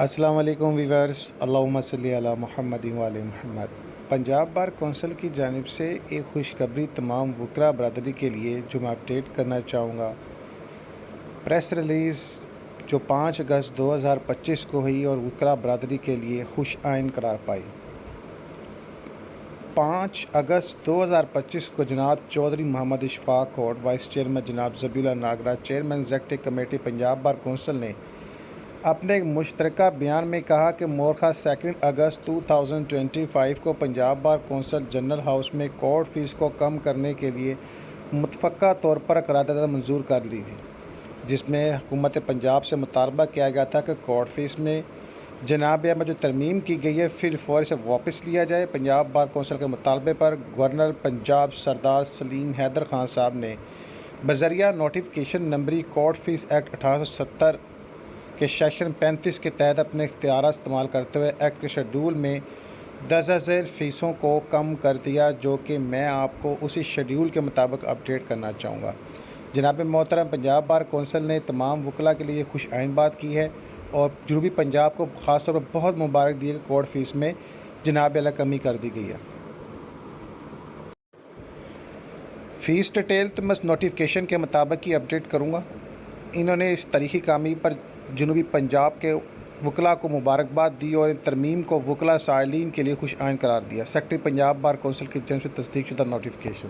السلام علیکم ویورز، اللہم صلی علی محمد و علی محمد۔ پنجاب بار کونسل کی جانب سے ایک خوشخبری تمام وکلاء برادری کے لیے جو میں اپڈیٹ کرنا چاہوں گا۔ پریس ریلیز جو 5 اگست 2025 کو ہوئی اور وکلاء برادری کے لیے خوش آئین قرار پائی۔ 5 اگست 2025 کو جناب چودھری محمد اشفاق کوٹ، وائس چیئرمین جناب Zabihullah Nagra, chairman executive committee Punjab bar council نے اپنے ایک مشترکہ بیان میں کہا کہ مورخہ 2 اگست 2025 کو Punjab bar council general house میں کورٹ فیس کو کم کرنے کے لیے متفقہ طور پر قرارداد منظور کر لی تھی، جس میں حکومت پنجاب سے مطالبہ کیا گیا تھا کہ کورٹ فیس میں جناب میں جو ترمیم کی گئی ہے فی الفور سے واپس لیا جائے۔ پنجاب بار کونسل کے مطالبے پر گورنر پنجاب سردار سلیم حیدر خان صاحب نے بذریعہ نوٹیفکیشن نمبری کورٹ فیس ایکٹ 1870 کے سیکشن 35 کے تحت اپنے اختیارات استعمال کرتے ہوئے ایکٹ کے شیڈول میں درج ذیل فیسوں کو کم کر دیا، جو کہ میں آپ کو اسی شیڈول کے مطابق اپڈیٹ کرنا چاہوں گا۔ جناب محترم، پنجاب بار کونسل نے تمام وکلاء کے لیے خوش آئین بات کی ہے اور جنوبی پنجاب کو خاص طور پر بہت مبارک دی ہے کہ کورٹ فیس میں جناب اعلیٰ کمی کر دی گئی ہے۔ فیس ڈیٹیل تو میں نوٹیفکیشن کے مطابق ہی اپڈیٹ کروں گا۔ انہوں نے اس تاریخی کامیابی پر جنوبی پنجاب کے وکلاء کو مبارکباد دی اور ان ترمیم کو وکلاء سائلین کے لیے خوش آئین قرار دیا۔ سیکرٹری پنجاب بار کونسل کی جانب سے تصدیق شدہ نوٹیفکیشن۔